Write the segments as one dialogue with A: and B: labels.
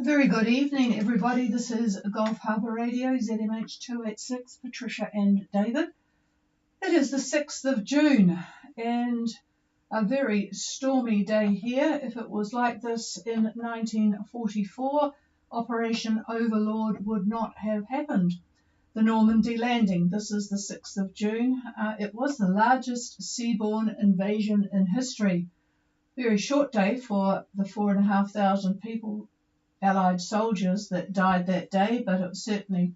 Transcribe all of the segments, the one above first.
A: Very good evening, everybody. This is Gulf Harbour Radio, ZMH 286, Patricia and David. It is the 6th of June and a very stormy day here. If it was like this in 1944, Operation Overlord would not have happened. The Normandy landing, this is the 6th of June. It was the largest seaborne invasion in history. Very short day for the 4,500 people, Allied soldiers that died that day, but it certainly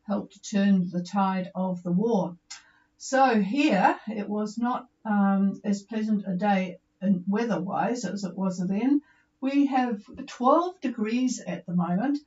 A: helped turn the tide of the war. So here it was not as pleasant a day weather-wise as it was then. We have 12 degrees at the moment.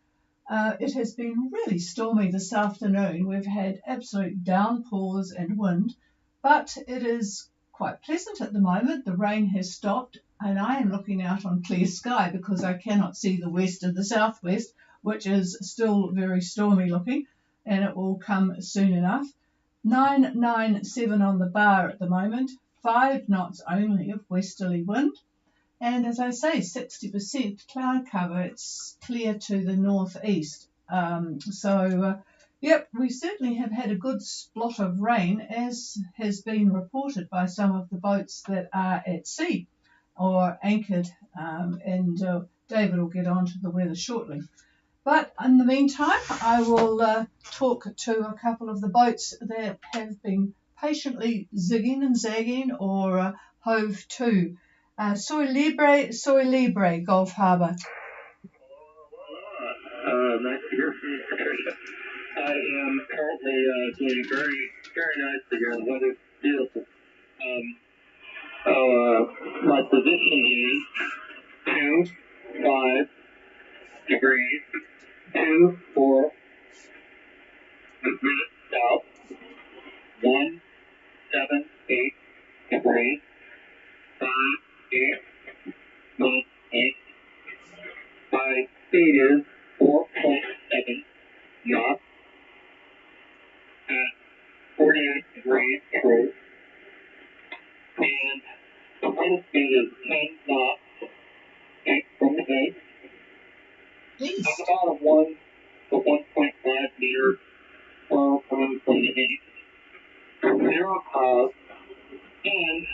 A: It has been really stormy this afternoon. We've had absolute downpours and wind, but it is quite pleasant at the moment. The rain has stopped, and I am looking out on clear sky because I cannot see the west and the southwest, which is still very stormy looking, and it will come soon enough. 997 on the bar at the moment, 5 knots only of westerly wind, and as I say, 60% cloud cover. It's clear to the northeast. Yep, we certainly have had a good splot of rain, as has been reported by some of the boats that are at sea or anchored, and David will get on to the weather shortly. But in the meantime, I will talk to a couple of the boats that have been patiently zigging and zagging or hove to. Soy Libre, Gulf Harbour.
B: Nice to hear from you, Patricia. I am currently doing very, very nicely here. The weather's beautiful. My position is 2-5 degrees, 2-4 minutes south, 1-7-8 degrees, 5-8 minutes east. My speed is 4.7 knots at 48 degrees true, and the wind speed is 10 knots from the east. It's about a 1 to 1.5 meter flow from the east. 0 clouds, and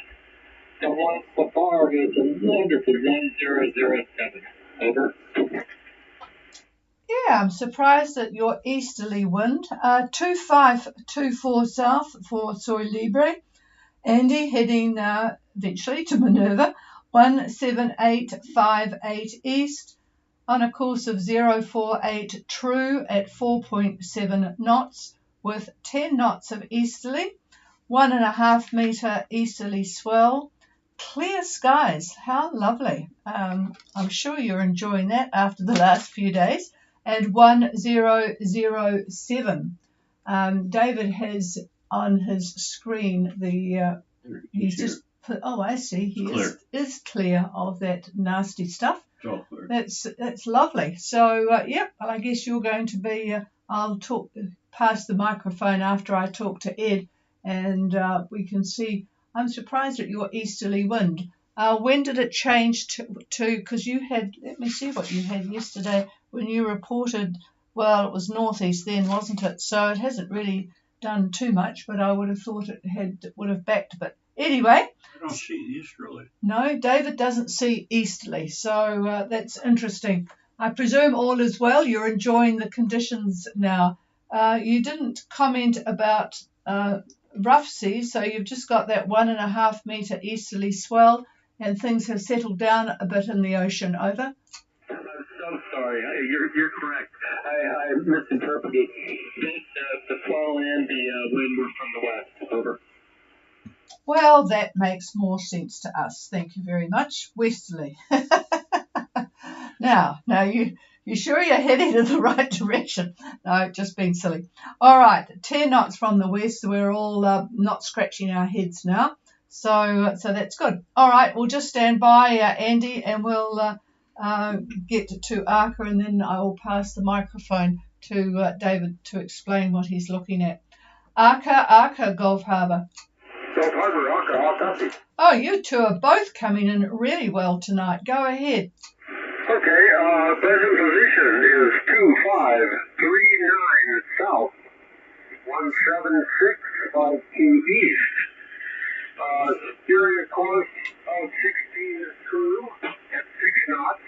B: the bar is a wonderful 1007. Over.
A: Yeah, I'm surprised at your easterly wind. 2524 south for Soy Libre. Andy heading eventually to Minerva. 17858 east on a course of 048 true at 4.7 knots with 10 knots of easterly, 1.5 metre easterly swell. Clear skies, how lovely. I'm sure you're enjoying that after the last few days. And 1007. David has on his screen he's just put, oh, I see, he is clear of that nasty stuff. That's lovely. So, yep, I guess you're going to be, I'll pass the microphone after I talk to Ed, and we can see. I'm surprised at your easterly wind. When did it change to, because you had, let me see what you had yesterday when you reported, well, it was northeast then, wasn't it? So it hasn't really done too much, but I would have thought it would have backed a bit. Anyway.
C: I don't see easterly.
A: No, David doesn't see easterly, so that's interesting. I presume all is well. You're enjoying the conditions now. You didn't comment about rough seas, so you've just got that 1.5 metre easterly swell, and things have settled down a bit in the ocean. Over.
B: I'm so sorry. You're correct. I misinterpreted. The swell and the wind were from the west. Over.
A: Well, that makes more sense to us. Thank you very much. Westerly. Now, you sure you're heading in the right direction? No, just being silly. All right, 10 knots from the west. We're all not scratching our heads now. So that's good. All right, we'll just stand by, Andy, and we'll get to Arca, and then I will pass the microphone to David to explain what he's looking at. Arca, Gulf Harbour.
B: Gulf Harbour, Arca, all copy.
A: Oh, you two are both coming in really well tonight. Go ahead.
B: Okay, present position position is 2539 south, 17652 east. Steering a course of 16 true at 6 knots.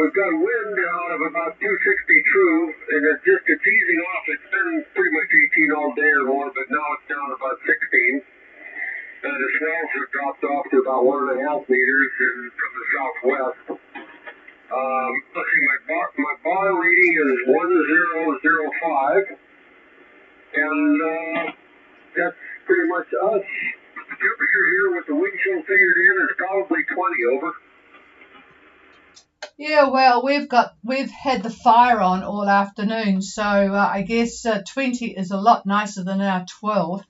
B: We've got wind out of about 260 true, and it's easing off. It's been pretty much 18 all day or more, but now it's down to about 16. And the swells have dropped off to about 1.5 meters from the southwest. Let's see, my bar reading is 1005, and that's pretty much us. The temperature here with the wind chill figured in is probably 20 over.
A: Yeah, well, we've had the fire on all afternoon, so I guess 20 is a lot nicer than our 12.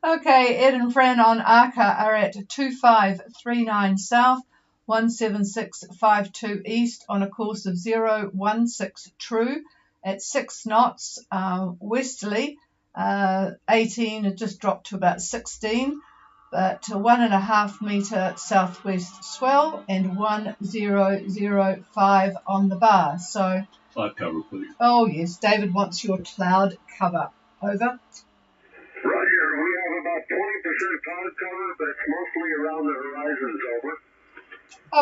A: Okay, Ed and Fran on Arca are at 2539 south, 17652 east on a course of 016 true at 6 knots westerly. 18, it just dropped to about 16. But 1.5 meter southwest swell and 1005 on the bar. So
C: Cloud cover, please.
A: Oh yes, David wants your cloud cover. Over.
B: Roger, we have about 20% cloud cover, but it's mostly around the horizons. Over.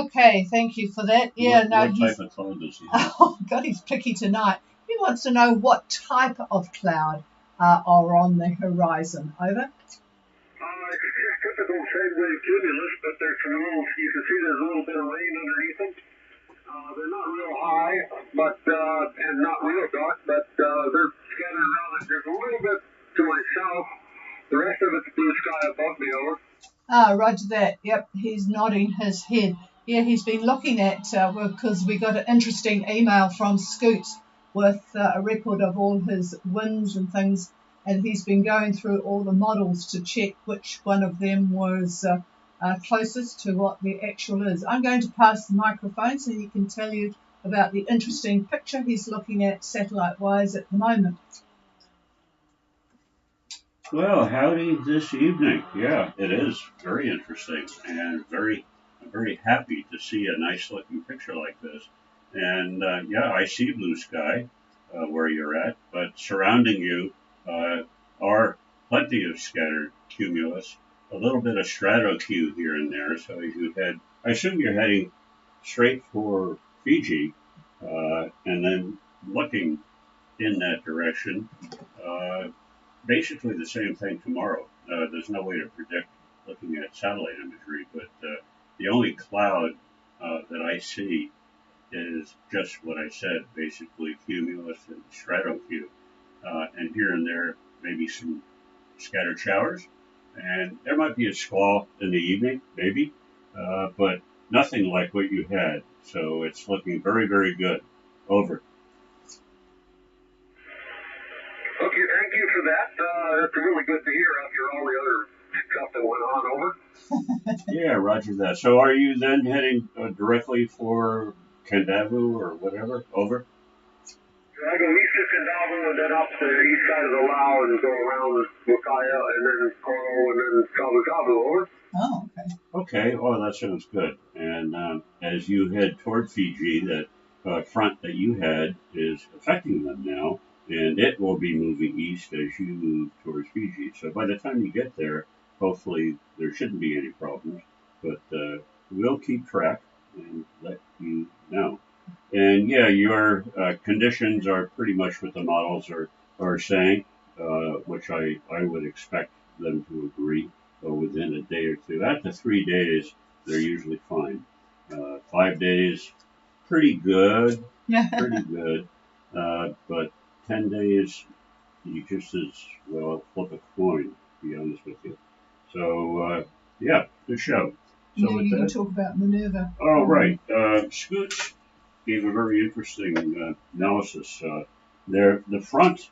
A: Okay, thank you for that. Yeah,
C: what type of cloud does he have?
A: Oh God, he's picky tonight. He wants to know what type of cloud are on the horizon. Over.
B: It's just typical sideways cumulus, but there's some little, you can see there's a little bit of rain underneath them. They're not real high, but and not real dark, but they're scattered around. There's a little bit to my south. The rest of it's blue sky above me. Over.
A: Roger that. Yep, he's nodding his head. Yeah, he's been looking at, because we got an interesting email from Scoots with a record of all his wins and things, and he's been going through all the models to check which one of them was closest to what the actual is. I'm going to pass the microphone so he can tell you about the interesting picture he's looking at satellite-wise at the moment.
C: Well, howdy this evening. Yeah, it is very interesting and I'm very happy to see a nice looking picture like this. And yeah, I see blue sky where you're at, but surrounding you are plenty of scattered cumulus, a little bit of stratocu here and there. So as you head, I assume you're heading straight for Fiji, and then looking in that direction. Basically the same thing tomorrow. There's no way to predict looking at satellite imagery, but the only cloud that I see is just what I said, basically cumulus and stratocu, and here and there maybe some scattered showers, and there might be a squall in the evening, maybe, but nothing like what you had. So it's looking very, very good. Over.
B: Okay, thank you for that. That's really good to hear after all the other stuff that went on. Over.
C: Yeah, roger that. So are you then heading directly for Kandavu or whatever? Over.
B: I go east of Kandavu and then up the east side of the Lao and go around Wakaya and then Koro and then Kabukabu. Over.
A: Oh, okay.
C: Okay. Oh, that sounds good. And as you head toward Fiji, that front that you had is affecting them now, and it will be moving east as you move towards Fiji. So by the time you get there, hopefully there shouldn't be any problems, but we'll keep track and let you know. And yeah, your conditions are pretty much what the models are saying, which I would expect them to agree within a day or two. After 3 days, they're usually fine. 5 days, pretty good, pretty good. But 10 days, you just as well flip a coin, to be honest with you. So, yeah, good show. So
A: Now you can talk about Minerva.
C: Oh, right. Scoots gave a very interesting analysis. The front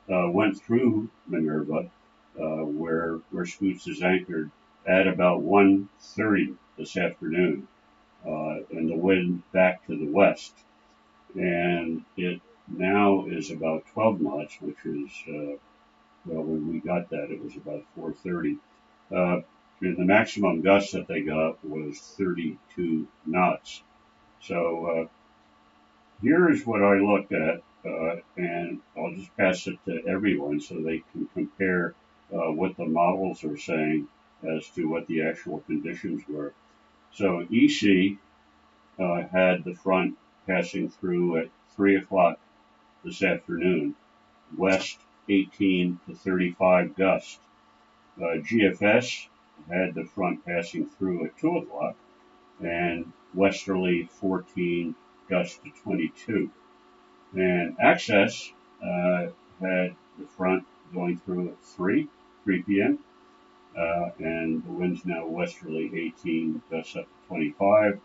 C: went through Minerva, where Scoots is anchored at about 1:30 this afternoon, and the wind back to the west. And it now is about 12 knots, which is, well, when we got that, it was about 4:30. And the maximum gust that they got was 32 knots. So here's what I looked at, and I'll just pass it to everyone so they can compare what the models are saying as to what the actual conditions were. So EC had the front passing through at 3 o'clock this afternoon, west 18 to 35 gusts. GFS had the front passing through at 2 o'clock and westerly 14 gusts to 22. And Access had the front going through at 3 p.m. And the wind's now westerly 18 gusts up to 25.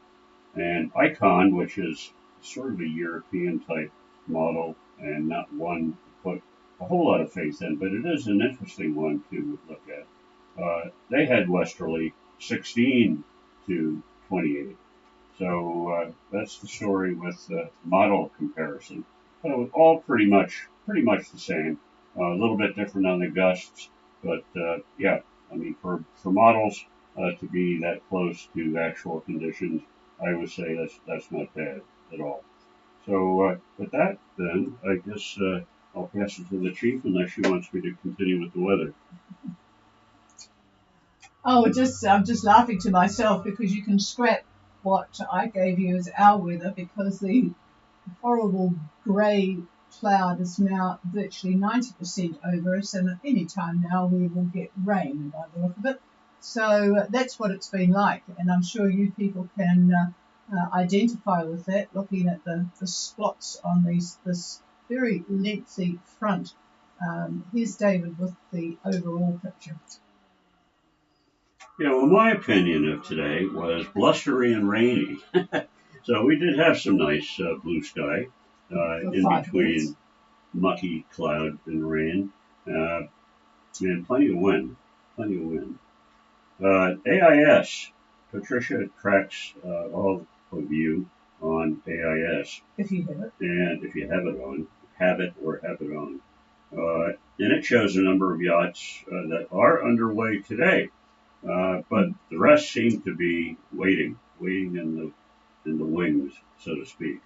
C: And Icon, which is sort of a European type model and not one to put a whole lot of faith in, but it is an interesting one to look at. They had westerly 16 to 28. So that's the story with the model comparison. So all pretty much the same. A little bit different on the gusts, but yeah, I mean for models to be that close to actual conditions, I would say that's not bad at all. So with that, then I guess I'll pass it to the chief unless she wants me to continue with the weather.
A: Oh, I'm just laughing to myself because you can scrap what I gave you as our weather because the horrible grey cloud is now virtually 90% over us, and at any time now we will get rain by the look of it. So that's what it's been like, and I'm sure you people can identify with that looking at the spots on this very lengthy front. Here's David with the overall picture.
C: Yeah, well, my opinion of today was blustery and rainy. So we did have some nice blue sky in between mucky cloud and rain, and plenty of wind. AIS, Patricia tracks all of you on AIS.
A: If you have it.
C: And if you have it on, have it on. And it shows a number of yachts that are underway today. But the rest seem to be waiting in the wings, so to speak.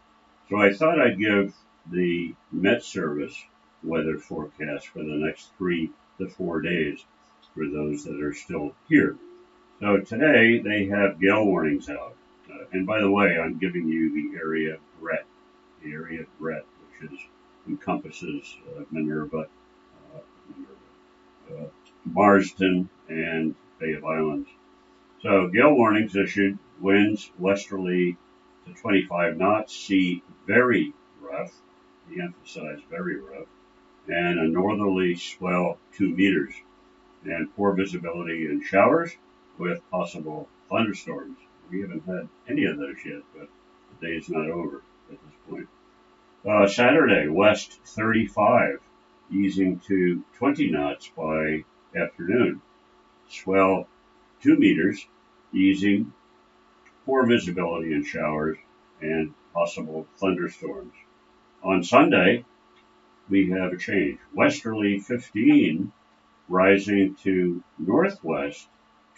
C: So I thought I'd give the Met Service weather forecast for the next 3 to 4 days for those that are still here. So today they have gale warnings out. And by the way, I'm giving you the area Brett, which encompasses Minerva, Marsden, and Bay of Islands. So gale warnings issued, winds westerly to 25 knots, sea very rough, he emphasized very rough, and a northerly swell 2 meters, and poor visibility and showers with possible thunderstorms. We haven't had any of those yet, but the day's not over at this point. Saturday, west 35, easing to 20 knots by afternoon. Swell 2 meters, easing, poor visibility and showers, and possible thunderstorms. On Sunday, we have a change. Westerly 15, rising to northwest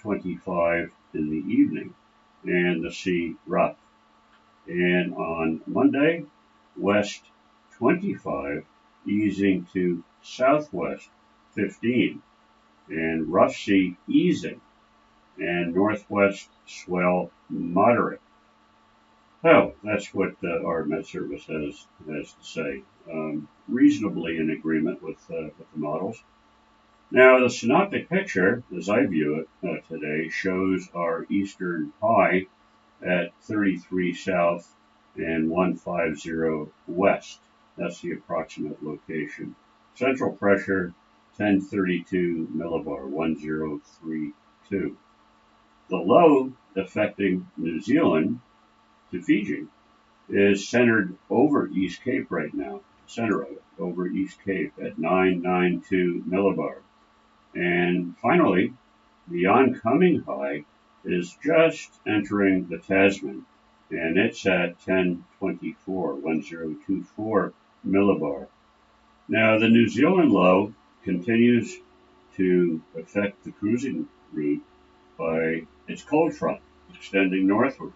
C: 25 in the evening, and the sea rough. And on Monday, west 25, easing to southwest 15, and rough sea easing, and northwest swell moderate. So that's what our Met Service has to say. Reasonably in agreement with the models. Now the synoptic picture, as I view it today, shows our eastern high at 33 south and 150 west. That's the approximate location. Central pressure 1032 millibar, 1032. The low affecting New Zealand to Fiji is centered over East Cape right now. Center of it, over East Cape at 992 millibar. And finally, the oncoming high is just entering the Tasman, and it's at 1024 millibar. Now, the New Zealand low continues to affect the cruising route by its cold front extending northward.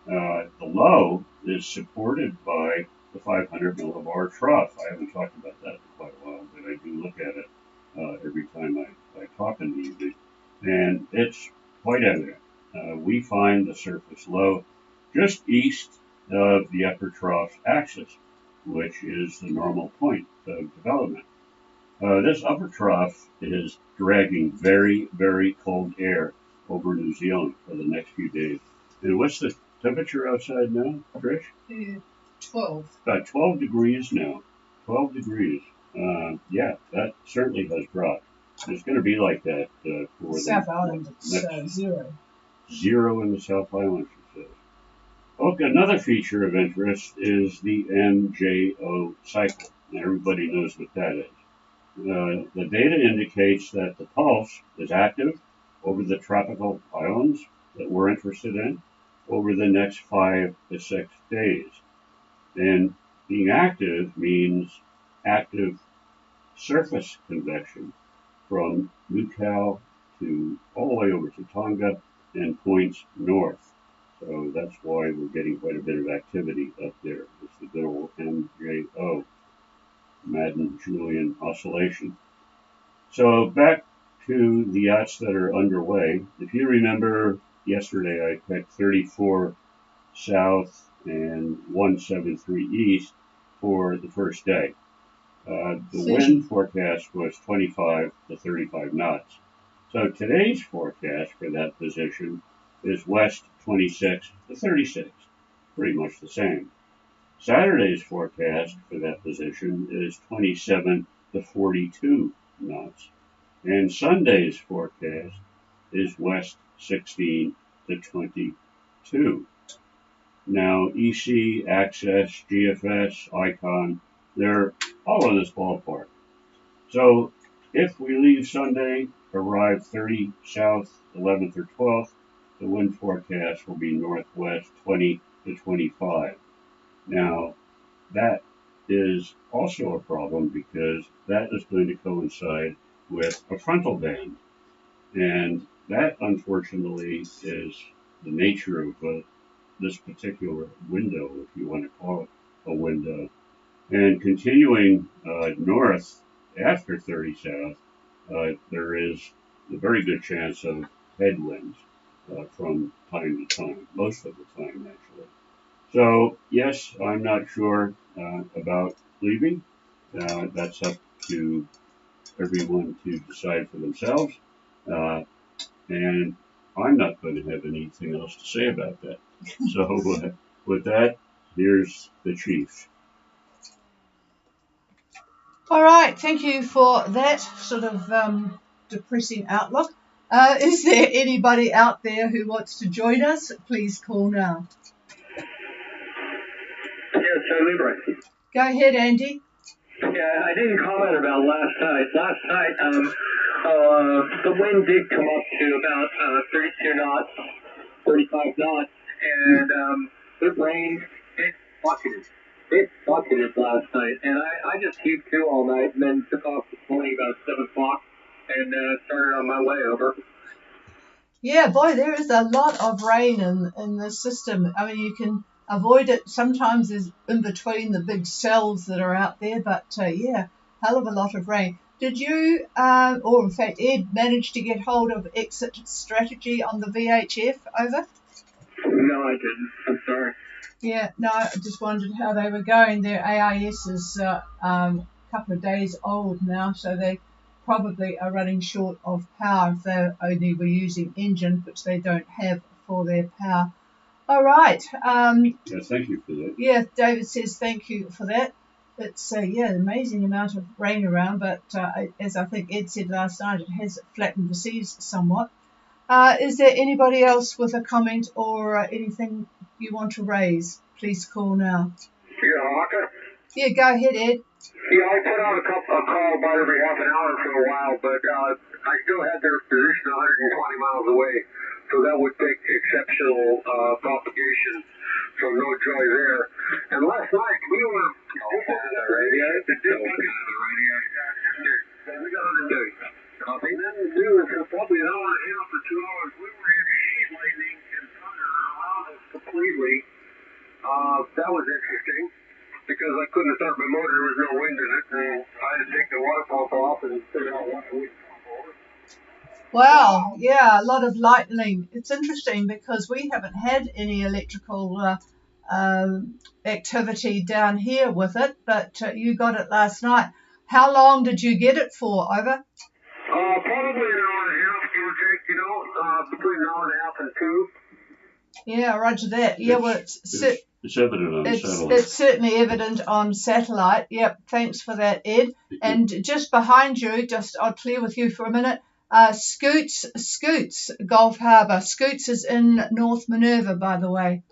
C: The low is supported by the 500 millibar trough. I haven't talked about that in quite a while, but I do look at it every time I talk in the evening. And it's quite evident. We find the surface low just east of the upper trough axis, which is the normal point of development. This upper trough is dragging very, very cold air over New Zealand for the next few days. And what's the temperature outside now, Trish?
A: 12.
C: About 12 degrees now. 12 degrees. Yeah, that certainly has dropped. It's going to be like that for
A: South
C: the
A: Island, it's
C: next
A: 0.
C: 0 in the South Island, she says. Okay, another feature of interest is the MJO cycle. Now, everybody knows what that is. The data indicates that the pulse is active over the tropical islands that we're interested in over the next 5 to 6 days. And being active means active surface convection from Newcal to all the way over to Tonga and points north. So that's why we're getting quite a bit of activity up there. It's the good old MJO, Madden-Julian Oscillation. So back to the yachts that are underway. If you remember, yesterday I picked 34 south and 173 east for the first day. The wind forecast was 25 to 35 knots. So today's forecast for that position is west 26 to 36, pretty much the same. Saturday's forecast for that position is 27 to 42 knots. And Sunday's forecast is west 16 to 22. Now, EC, Access, GFS, Icon, they're all in this ballpark. So if we leave Sunday, arrive 30 south, 11th or 12th, the wind forecast will be northwest 20 to 25. Now, that is also a problem because that is going to coincide with a frontal band. And that, unfortunately, is the nature of this particular window, if you want to call it a window. And continuing north after 30 south, there is a very good chance of headwinds from time to time, most of the time, actually. So, yes, I'm not sure about leaving. That's up to everyone to decide for themselves. And I'm not going to have anything else to say about that. So, with that, here's the chief.
A: All right, thank you for that sort of depressing outlook. Is there anybody out there who wants to join us? Please call now.
B: Yes, Libra.
A: Go ahead, Andy.
B: Yeah, I didn't comment about last night. Last night, the wind did come up to about 32 knots, 35 knots, and it rained. It bucketed last night, and I just heaved to all night and then took off this morning about 7 o'clock and started on my way over.
A: Yeah, boy, there is a lot of rain in the system. I mean, you can avoid it sometimes is in between the big cells that are out there, but yeah, hell of a lot of rain. Did you, or in fact, Ed, manage to get hold of exit strategy on the VHF? Over?
B: No, I didn't. I'm sorry.
A: Yeah, no, I just wondered how they were going. Their AIS is a couple of days old now, so they probably are running short of power if they only were using engine, which they don't have for their power. All right.
C: Yes, thank you for that.
A: Yeah, David says thank you for that. It's yeah, an amazing amount of rain around, but as I think Ed said last night, it has flattened the seas somewhat. Is there anybody else with a comment or anything you want to raise? Please call now.
B: Yeah, Hawker?
A: Yeah, go ahead, Ed.
B: Yeah, I put out a call about every half an hour for a while, but I still had their position 120 miles away, so that would take exceptional propagation, so no joy there. And last night, we were... the radio? The radio. We got on the day. Copy. And then we were for probably an hour and a half or 2 hours, we were in sheet lightning and thunder around us completely. That was interesting. because I couldn't start my motor. There was no wind in it, and I had to take the water pump off and figure out what the wind pump over.
A: Wow, yeah, a lot of lightning. It's interesting because we haven't had any electrical activity down here with it, but you got it last night. How long did you get it for? Over?
B: Probably an hour and a half, give or take, between an hour and a half and 2.
A: Yeah, roger that. Yeah, well,
C: it's evident on satellite.
A: It's certainly evident on satellite. Yep, thanks for that, Ed. And just behind you, I'll clear with you for a minute. Scoots, Gulf Harbour. Scoots is in North Minerva, by the way.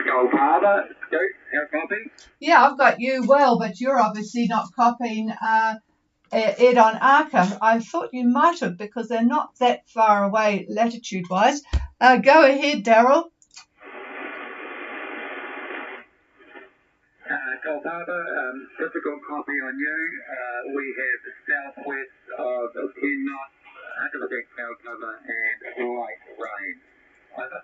B: Gulf Harbour, Scoots, how copy?
A: Yeah, I've got you well, but you're obviously not copying Ed on Arca. I thought you might have because they're not that far away latitude-wise. Go ahead, Daryl.
B: Gulf Harbour, difficult copy on you. We have southwest of 10 knots, 100% cloud cover and light rain. Over.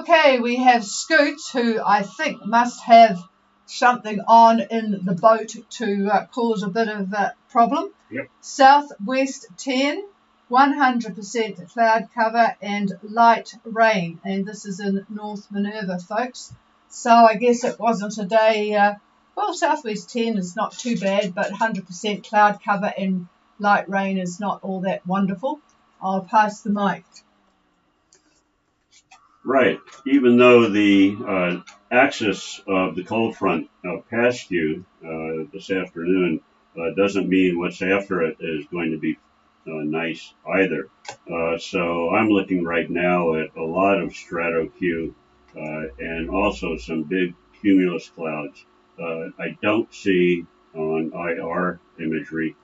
A: Okay, we have Scoots, who I think must have something on in the boat to cause a bit of problem.
C: Yep.
A: Southwest 10, 100% cloud cover and light rain. And this is in North Minerva, folks. So I guess it wasn't a day, well, Southwest 10 is not too bad, but 100% cloud cover and light rain is not all that wonderful. I'll pass the mic.
C: Right. Even though the axis of the cold front passed you this afternoon doesn't mean what's after it is going to be nice either. So I'm looking right now at a lot of strato Q and also some big cumulus clouds. I don't see on IR imagery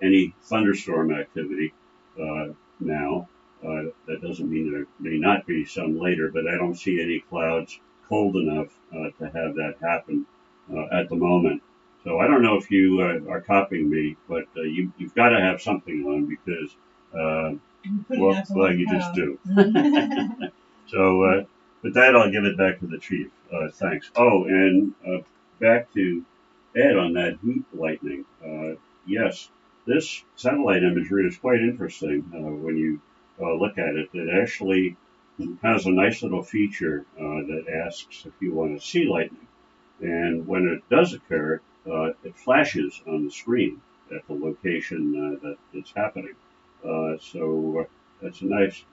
C: any thunderstorm activity now. That doesn't mean there may not be some later, but I don't see any clouds cold enough to have that happen at the moment. So I don't know if you are copying me, but you've got to have something on because, well, you just do. So with that, I'll give it back to the chief. Thanks. Oh, and back to Ed on that heat lightning. Yes, this satellite imagery is quite interesting when you look at it. It actually has a nice little feature that asks if you want to see lightning. And when it does occur, it flashes on the screen at the location that it's happening. So that's a nice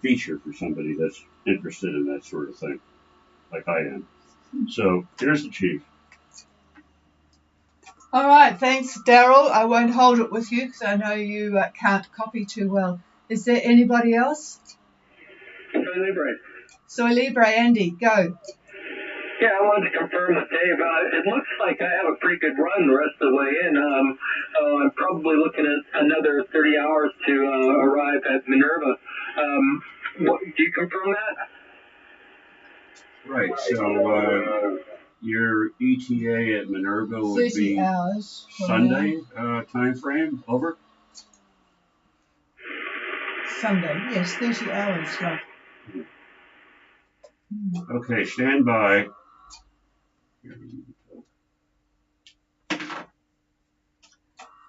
C: feature for somebody that's interested in that sort of thing, like I am. So here's the chief.
A: All right, thanks, Daryl. I won't hold it with you because I know you can't copy too well. Is there anybody else?
B: Soy Libre.
A: Soy Libre, Andy, go.
B: Yeah, I wanted to confirm with Dave. It looks like I have a pretty good run the rest of the way in. I'm probably looking at another 30 hours to arrive at Minerva. Do you confirm that?
C: Right, so your ETA at Minerva would
A: 30
C: be
A: hours
C: Sunday time frame, over?
A: Sunday, yes, 30 hours. Right.
C: Okay, stand by.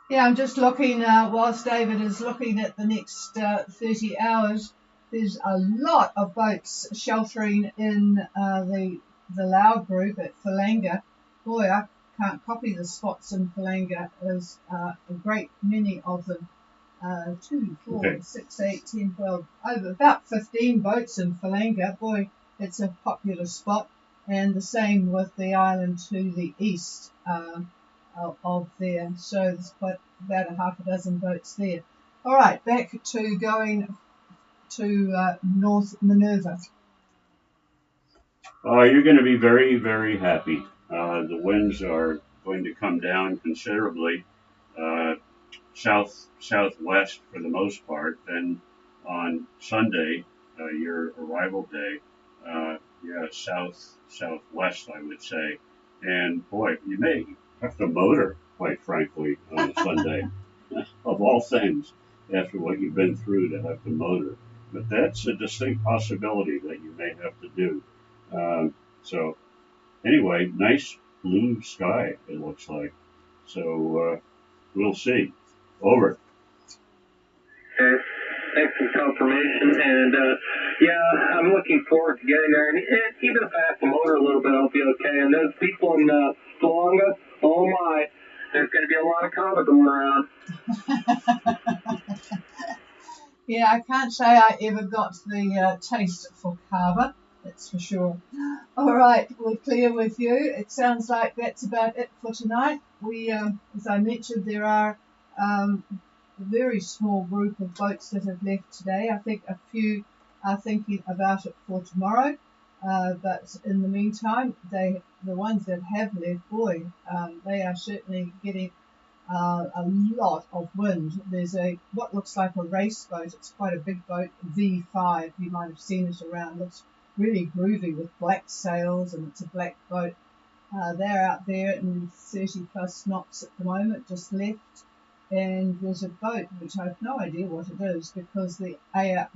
A: Yeah, I'm just looking, whilst David is looking at the next 30 hours, there's a lot of boats sheltering in the Lau group at Falanga. Boy, I can't copy the spots in Falanga. There's a great many of them. 2, 4, 6, 8, 10, 12, over about 15 boats in Falanga. Boy, it's a popular spot. And the same with the island to the east of there. So there's quite about a half a dozen boats there. All right, back to going to North Minerva.
C: You're going to be very, very happy. The winds are going to come down considerably. Southwest for the most part. Then on Sunday, your arrival day, southwest, I would say. And boy, you may have to motor, quite frankly, on Sunday, of all things, after what you've been through to have to motor. But that's a distinct possibility that you may have to do. So anyway, nice blue sky, it looks like. So we'll see. Over.
B: Okay. Thanks for the confirmation. And yeah, I'm looking forward to getting there. And even if I have to motor a little bit, I'll be okay. And those people in Salonga, oh my, there's going to be a lot of kava going around.
A: Yeah, I can't say I ever got the taste for kava, that's for sure. All right, we're clear with you. It sounds like that's about it for tonight. We, as I mentioned, there are a very small group of boats that have left today. I think a few are thinking about it for tomorrow, but in the meantime, the ones that have left, boy, they are certainly getting a lot of wind. There's what looks like a race boat. It's quite a big boat, V5. You might have seen it around. Looks really groovy with black sails, and it's a black boat. They're out there in 30 plus knots at the moment, just left. And there's a boat which I have no idea what it is, because the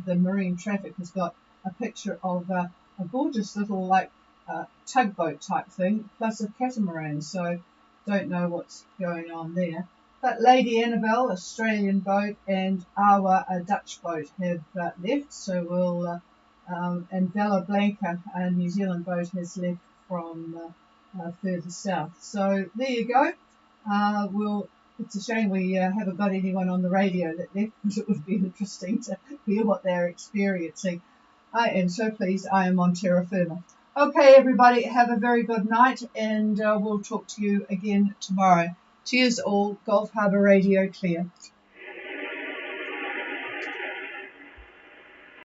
A: marine traffic has got a picture of a gorgeous little tugboat type thing, plus a catamaran. So don't know what's going on there. But Lady Annabelle, Australian boat, and Awa, a Dutch boat, have left. So we'll and Bella Blanca, a New Zealand boat, has left from further south. So there you go. It's a shame we haven't got anyone on the radio that left, because it would be interesting to hear what they're experiencing. I am so pleased I am on terra firma. Okay, everybody, have a very good night, and we'll talk to you again tomorrow. Cheers all. Gulf Harbour Radio clear.